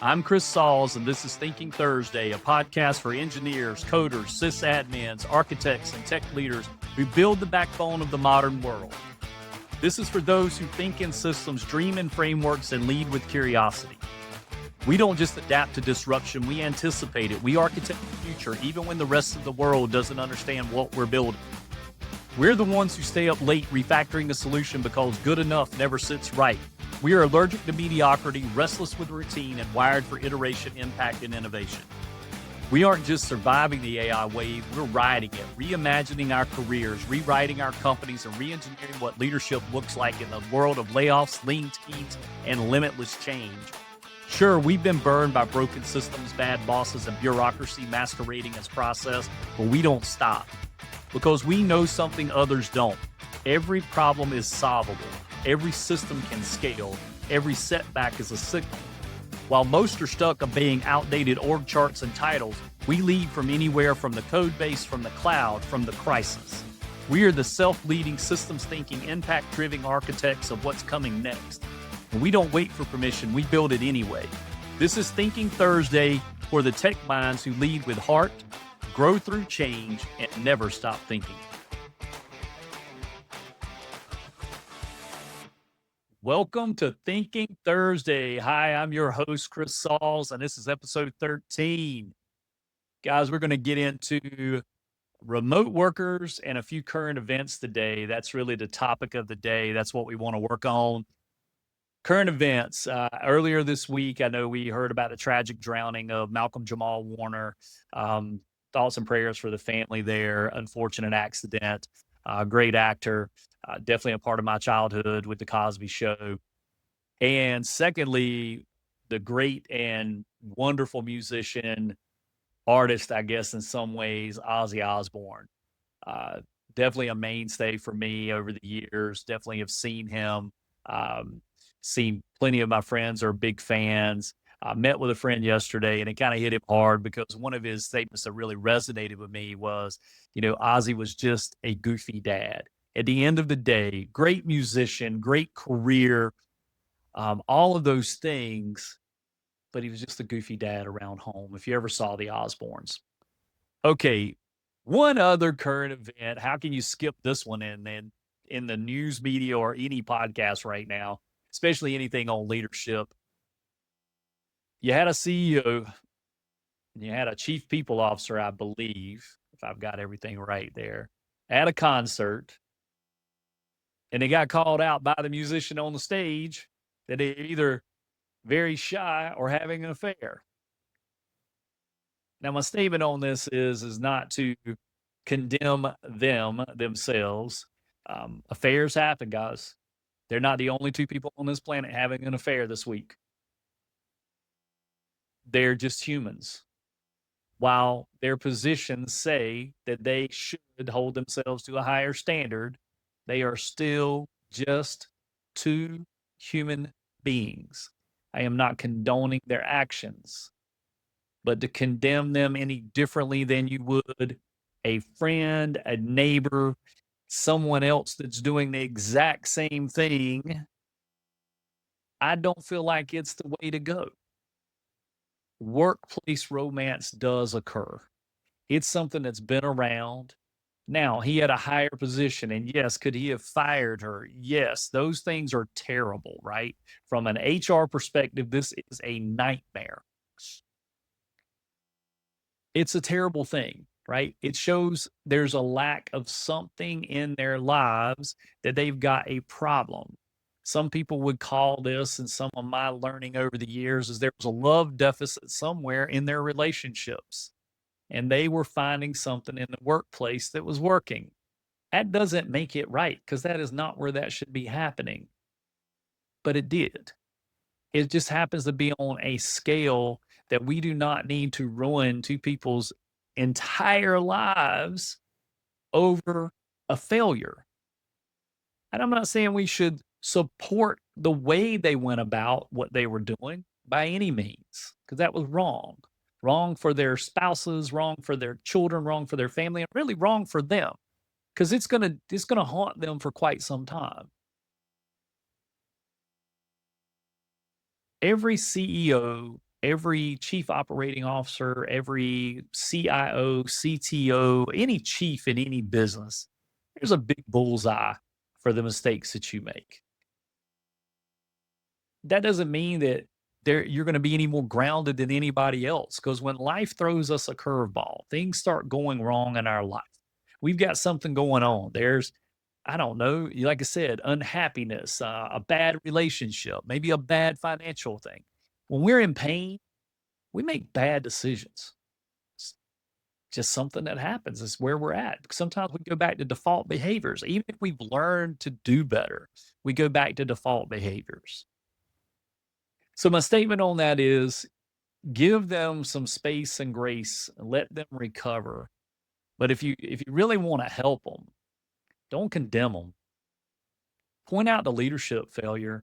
I'm Chris Sauls, and this is Thinking Thursday, a podcast for engineers, coders, sysadmins, architects, and tech leaders who build the backbone of the modern world. This is for those who think in systems, dream in frameworks, and lead with curiosity. We don't just adapt to disruption, we anticipate it. We architect the future, even when the rest of the world doesn't understand what we're building. We're the ones who stay up late refactoring a solution because good enough never sits right. We are allergic to mediocrity, restless with routine, and wired for iteration, impact, and innovation. We aren't just surviving the AI wave, we're riding it, reimagining our careers, rewriting our companies, and re-engineering what leadership looks like in the world of layoffs, lean teams, and limitless change. Sure, we've been burned by broken systems, bad bosses, and bureaucracy masquerading as process, but we don't stop. Because we know something others don't. Every problem is solvable. Every system can scale. Every setback is a signal. While most are stuck obeying outdated org charts and titles, we lead from anywhere, from the code base, from the cloud, from the crisis. We are the self-leading, systems-thinking, impact-driven architects of what's coming next. And we don't wait for permission, we build it anyway. This is Thinking Thursday for the tech minds who lead with heart, grow through change, and never stop thinking. Welcome to Thinking Thursday. Hi, I'm your host, Chris Sauls, and this is episode 13. Guys, we're going to get into remote workers and a few current events today. That's really the topic of the day. That's what we want to work on. Current events. Earlier this week, I know we heard about the tragic drowning of Malcolm Jamal Warner. Thoughts and prayers for the family there. Unfortunate accident. Great actor. Definitely a part of my childhood with the Cosby Show. And secondly, the great and wonderful musician, artist, I guess, in some ways, Ozzy Osbourne. Definitely a mainstay for me over the years. Definitely have seen him. Seen plenty of my friends are big fans. I met with a friend yesterday, and it kind of hit him hard because one of his statements that really resonated with me was, Ozzy was just a goofy dad. At the end of the day, great musician, great career, all of those things, but he was just a goofy dad around home, if you ever saw the Osbournes. Okay, one other current event. How can you skip this one in the news media or any podcast right now, especially anything on leadership? You had a CEO, and you had a chief people officer, I believe, if I've got everything right there, at a concert. And they got called out by the musician on the stage that they're either very shy or having an affair. Now, my statement on this is not to condemn themselves. Affairs happen, guys. They're not the only two people on this planet having an affair this week. They're just humans. While their positions say that they should hold themselves to a higher standard, they are still just two human beings. I am not condoning their actions, but to condemn them any differently than you would a friend, a neighbor, someone else that's doing the exact same thing, I don't feel like it's the way to go. Workplace romance does occur. It's something that's been around. Now, he had a higher position, and yes, could he have fired her? Yes, those things are terrible, right? From an HR perspective, this is a nightmare. It's a terrible thing, right? It shows there's a lack of something in their lives that they've got a problem. Some people would call this, and some of my learning over the years is there was a love deficit somewhere in their relationships. And they were finding something in the workplace that was working. That doesn't make it right, because that is not where that should be happening. But it did. It just happens to be on a scale that we do not need to ruin two people's entire lives over a failure. And I'm not saying we should support the way they went about what they were doing by any means, because that was wrong. Wrong for their spouses, wrong for their children, wrong for their family, and really wrong for them, because it's gonna haunt them for quite some time. every CEO, every chief operating officer, every CIO, CTO, any chief in any business, there's a big bullseye for the mistakes that you make. That doesn't mean that you're going to be any more grounded than anybody else, because when life throws us a curveball, things start going wrong in our life. We've got something going on. There's, I don't know, like I said, unhappiness, a bad relationship, maybe a bad financial thing. When we're in pain, we make bad decisions. It's just something that happens. It's where we're at. Sometimes we go back to default behaviors. Even if we've learned to do better, we go back to default behaviors. So my statement on that is give them some space and grace and let them recover. But if you really want to help them, don't condemn them. Point out the leadership failure.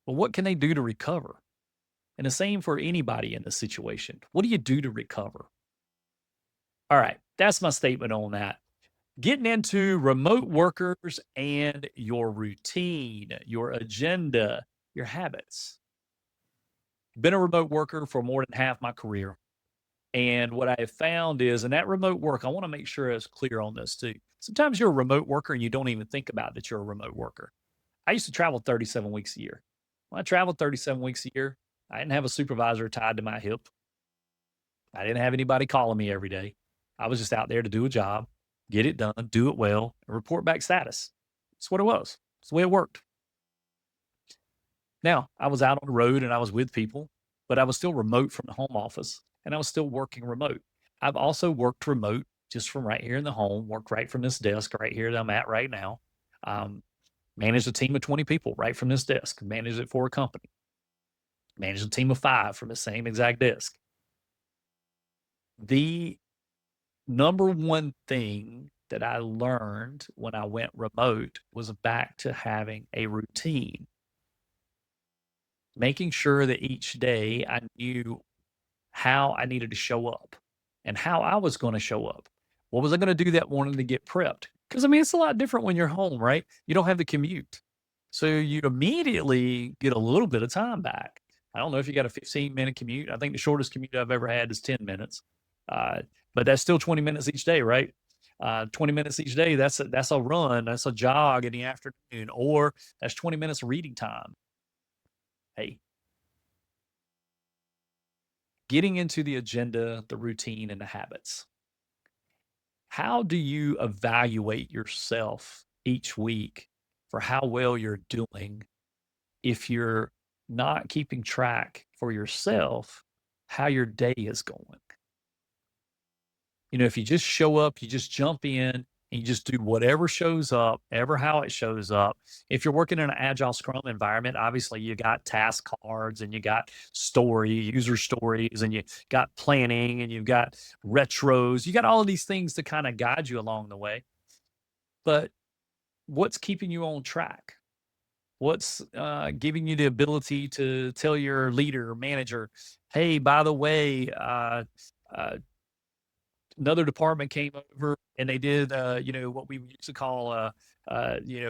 But what can they do to recover? And the same for anybody in this situation. What do you do to recover? All right, that's my statement on that. Getting into remote workers and your routine, your agenda, your habits. Been a remote worker for more than half my career. And what I have found is, in that remote work, I want to make sure it's clear on this too. Sometimes you're a remote worker and you don't even think about that you're a remote worker. I used to travel 37 weeks a year. When I traveled 37 weeks a year, I didn't have a supervisor tied to my hip. I didn't have anybody calling me every day. I was just out there to do a job, get it done, do it well, and report back status. That's what it was. It's the way it worked. Now, I was out on the road and I was with people, but I was still remote from the home office and I was still working remote. I've also worked remote just from right here in the home, worked right from this desk right here that I'm at right now. Managed a team of 20 people right from this desk, managed it for a company, managed a team of 5 from the same exact desk. The number one thing that I learned when I went remote was back to having a routine, making sure that each day I knew how I needed to show up and how I was going to show up. What was I going to do that morning to get prepped? Because I mean, it's a lot different when you're home, right? You don't have the commute. So you immediately get a little bit of time back. I don't know if you got a 15-minute commute. I think the shortest commute I've ever had is 10 minutes. But that's still 20 minutes each day, right? 20 minutes each day, that's a run, that's a jog in the afternoon, or that's 20 minutes of reading time. Hey, getting into the agenda, the routine, and the habits. How do you evaluate yourself each week for how well you're doing if you're not keeping track for yourself how your day is going? You know, if you just show up, you just jump in and you just do whatever shows up, ever how it shows up. If you're working in an agile scrum environment, obviously you got task cards and you got user stories, and you got planning and you've got retros. You got all of these things to kind of guide you along the way. But what's keeping you on track? What's giving you the ability to tell your leader or manager, hey, by the way, another department came over and they did, what we used to call,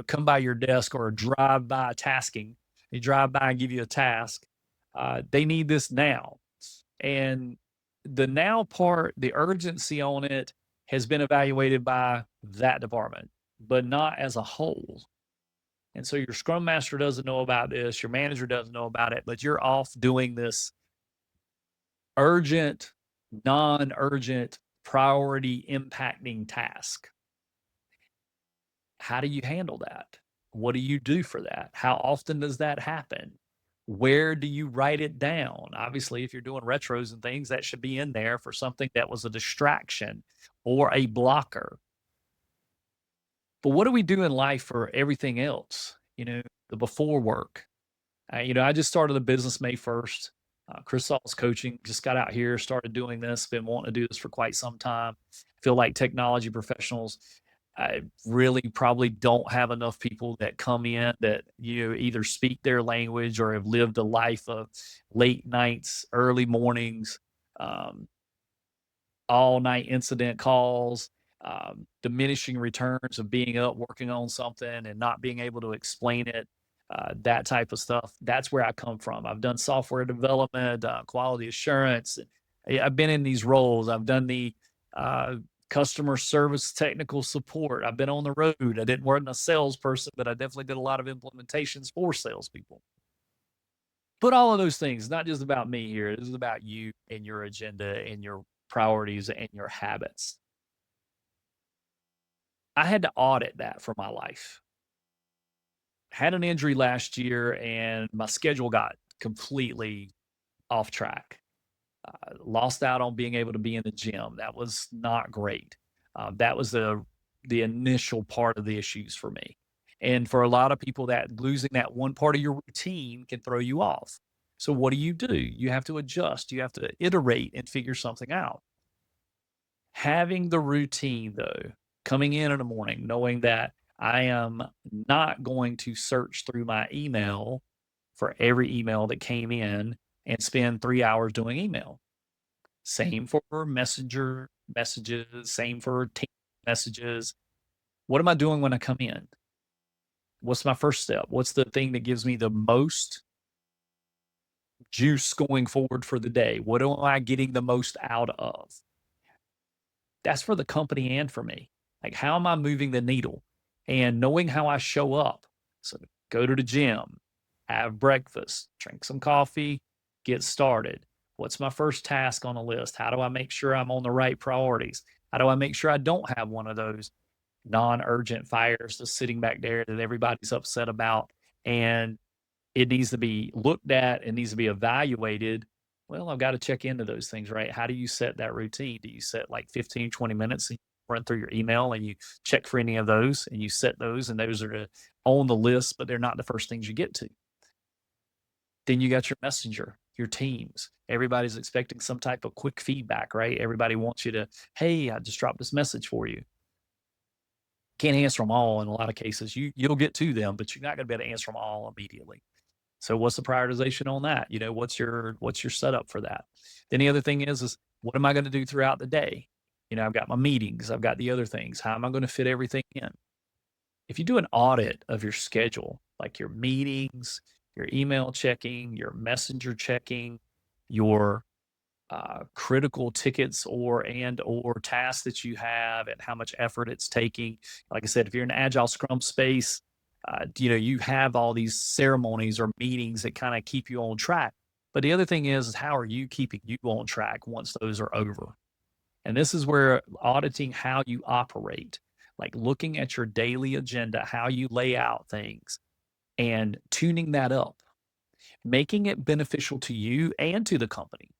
come by your desk, or drive by tasking. They drive by and give you a task. They need this now. And the now part, the urgency on it has been evaluated by that department, but not as a whole. And so your scrum master doesn't know about this, your manager doesn't know about it, but you're off doing this urgent, non-urgent, priority impacting task. How do you handle that? What do you do for that? How often does that happen? Where do you write it down? Obviously, if you're doing retros and things, that should be in there for something that was a distraction or a blocker. But what do we do in life for everything else? You know, the before work. I just started the business May 1st. Chris Sauls coaching, just got out here, started doing this, been wanting to do this for quite some time. Feel like technology professionals, I really probably don't have enough people that come in that either speak their language or have lived a life of late nights, early mornings, all night incident calls, diminishing returns of being up working on something and not being able to explain it. that type of stuff. That's where I come from. I've done software development, quality assurance. I've been in these roles. I've done the uh, customer service, technical support. I've been on the road. I didn't work a salesperson, but I definitely did a lot of implementations for salespeople. But all of those things, not just about me here. It is about you and your agenda and your priorities and your habits. I had to audit that for my life. Had an injury last year and my schedule got completely off track. Lost out on being able to be in the gym. That was not great. That was the initial part of the issues for me. And for a lot of people, that losing that one part of your routine can throw you off. So what do? You have to adjust. You have to iterate and figure something out. Having the routine though, coming in the morning, knowing that I am not going to search through my email for every email that came in and spend 3 hours doing email. Same for messenger messages, same for team messages. What am I doing when I come in? What's my first step? What's the thing that gives me the most juice going forward for the day? What am I getting the most out of? That's for the company and for me. Like, how am I moving the needle? And knowing how I show up. So, go to the gym, have breakfast, drink some coffee, get started. What's my first task on the list? How do I make sure I'm on the right priorities? How do I make sure I don't have one of those non-urgent fires just sitting back there that everybody's upset about and it needs to be looked at, it needs to be evaluated? Well, I've got to check into those things, right? How do you set that routine? Do you set like 15, 20 minutes and run through your email and you check for any of those and you set those and those are on the list, but they're not the first things you get to? Then you got your messenger, your teams. Everybody's expecting some type of quick feedback, right? Everybody wants you to, hey, I just dropped this message for you. Can't answer them all in a lot of cases. You'll get to them, but you're not going to be able to answer them all immediately. So what's the prioritization on that? What's your setup for that? Then the other thing is what am I going to do throughout the day? I've got my meetings, I've got the other things. How am I going to fit everything in? If you do an audit of your schedule, like your meetings, your email checking, your messenger checking, your critical tickets or tasks that you have and how much effort it's taking. Like I said, if you're in an agile scrum space, you have all these ceremonies or meetings that kind of keep you on track. But the other thing is how are you keeping you on track once those are over? And this is where auditing how you operate, like looking at your daily agenda, how you lay out things and tuning that up, making it beneficial to you and to the company,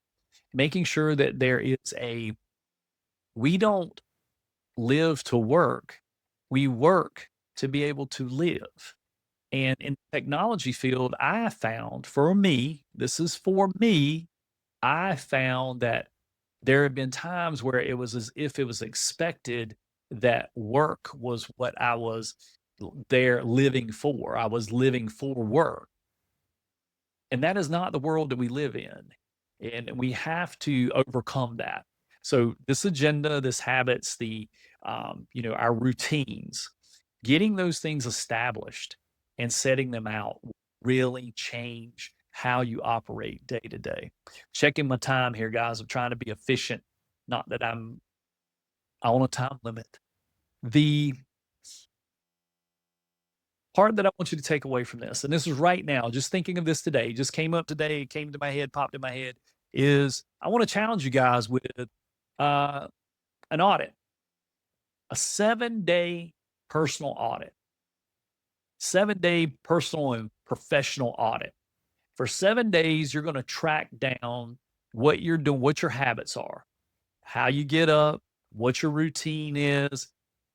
making sure that we don't live to work, we work to be able to live. And in the technology field, I found for me, this is for me, I found that there have been times where it was as if it was expected that work was what I was there living for. I was living for work. And that is not the world that we live in. And we have to overcome that. So this agenda, this habits, our routines, getting those things established and setting them out really change how you operate day to day. Checking my time here, guys. I'm trying to be efficient. Not that I'm on a time limit. The part that I want you to take away from this, and this is right now, just thinking of this today, just came up today, came to my head, popped in my head, is I want to challenge you guys with an audit, a 7-day personal audit, 7-day personal and professional audit. For 7 days, you're going to track down what you're doing, what your habits are, how you get up, what your routine is,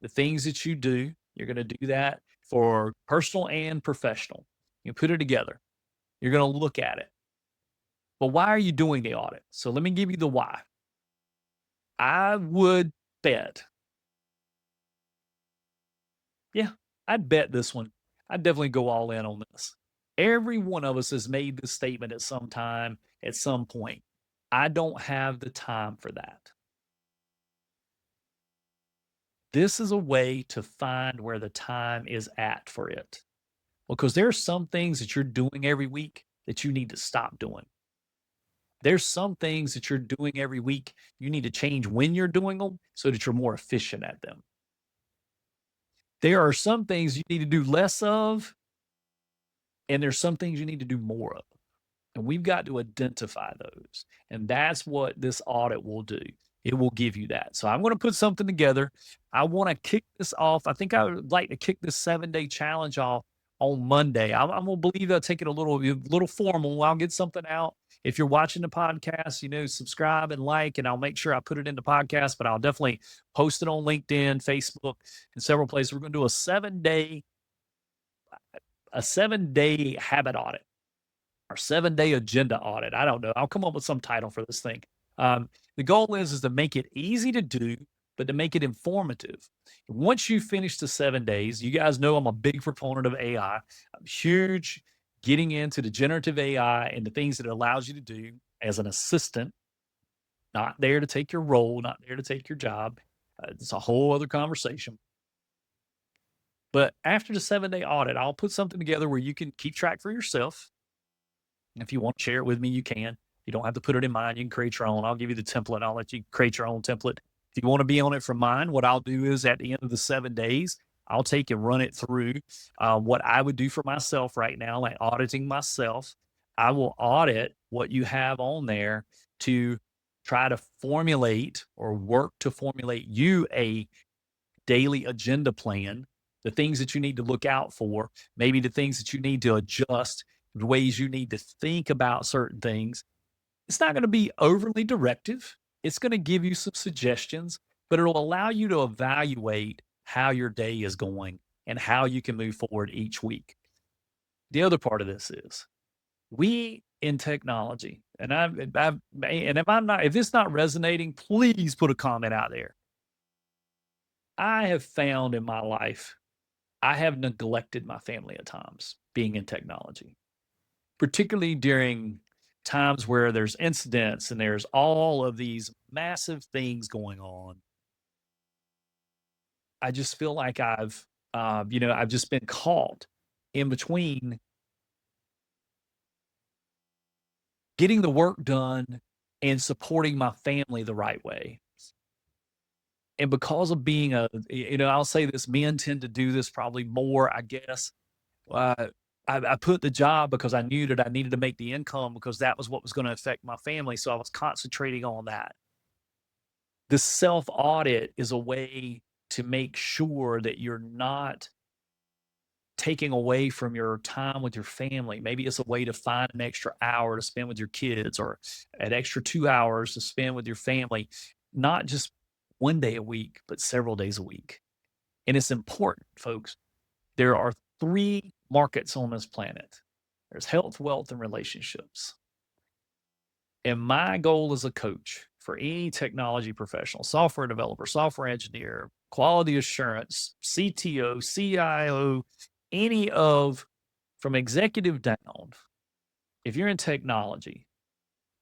the things that you do. You're going to do that for personal and professional. You put it together. You're going to look at it. But why are you doing the audit? So let me give you the why. I would bet. Yeah, I'd bet this one. I'd definitely go all in on this. Every one of us has made this statement at some time, at some point. I don't have the time for that. This is a way to find where the time is at for it. Because there are some things that you're doing every week that you need to stop doing. There's some things that you're doing every week you need to change when you're doing them so that you're more efficient at them. There are some things you need to do less of, and there's some things you need to do more of. And we've got to identify those. And that's what this audit will do. It will give you that. So I'm going to put something together. I want to kick this off. I think I would like to kick this 7-day challenge off on Monday. I'm going to believe I'll take it a little formal. I'll get something out. If you're watching the podcast, subscribe and like, and I'll make sure I put it in the podcast, but I'll definitely post it on LinkedIn, Facebook, and several places. We're going to do a 7-day habit audit. Our 7-day agenda audit. I don't know. I'll come up with some title for this thing. The goal is to make it easy to do, but to make it informative. Once you finish the 7 days, you guys know I'm a big proponent of AI. I'm huge getting into the generative AI and the things that it allows you to do as an assistant, not there to take your role, not there to take your job. It's a whole other conversation. But after the 7-day audit, I'll put something together where you can keep track for yourself. If you want to share it with me, you can. You don't have to put it in mine. You can create your own. I'll give you the template. I'll let you create your own template. If you want to be on it from mine, what I'll do is at the end of the 7 days, I'll take and run it through what I would do for myself right now, like auditing myself. I will audit what you have on there to try to formulate or work to formulate you a daily agenda plan, the things that you need to look out for, maybe the things that you need to adjust, the ways you need to think about certain things. It's not going to be overly directive. It's going to give you some suggestions, but it'll allow you to evaluate how your day is going and how you can move forward each week. The other part of this is we in technology, and if it's not resonating, please put a comment out there. I have found in my life, I have neglected my family at times being in technology, particularly during times where there's incidents and there's all of these massive things going on. I just feel like I've just been caught in between getting the work done and supporting my family the right way. And because of being I'll say this, men tend to do this probably more, I guess. I put the job because I knew that I needed to make the income because that was what was going to affect my family. So I was concentrating on that. The self audit is a way to make sure that you're not taking away from your time with your family. Maybe it's a way to find an extra hour to spend with your kids or an extra 2 hours to spend with your family, not just one day a week, but several days a week. And it's important, folks. There are 3 markets on this planet. There's health, wealth, and relationships. And my goal as a coach for any technology professional, software developer, software engineer, quality assurance, CTO, CIO, from executive down, if you're in technology,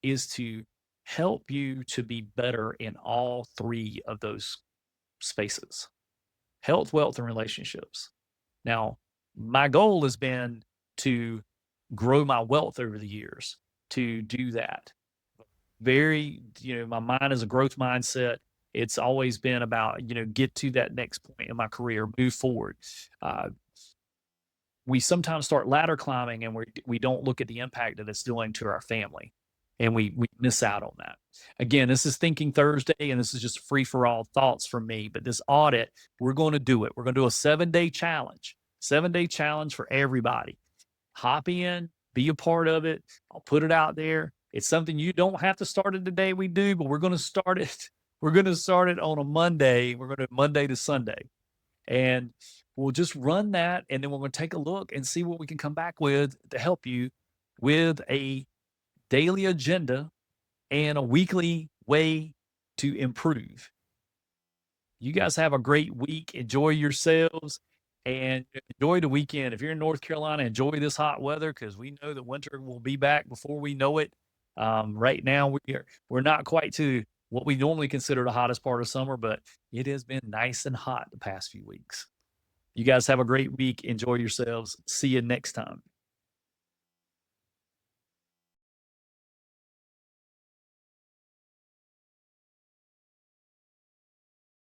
is to help you to be better in all 3 of those spaces: health, wealth, and relationships. Now, my goal has been to grow my wealth over the years to do that. My mind is a growth mindset. It's always been about, get to that next point in my career, move forward. We sometimes start ladder climbing and we don't look at the impact that it's doing to our family. And we miss out on that. Again, this is Thinking Thursday, and this is just free for all thoughts from me. But this audit, we're going to do it. We're going to do a 7-day challenge. 7-day challenge for everybody. Hop in, be a part of it. I'll put it out there. It's something you don't have to start it the day we do, but we're going to start it. We're going to start it on a Monday. We're going to Monday to Sunday. And we'll just run that, and then we're going to take a look and see what we can come back with to help you with a daily agenda and a weekly way to improve. You guys have a great week. Enjoy yourselves and enjoy the weekend. If you're in North Carolina, enjoy this hot weather because we know that winter will be back before we know it. Right now, we're not quite to what we normally consider the hottest part of summer, but it has been nice and hot the past few weeks. You guys have a great week. Enjoy yourselves. See you next time.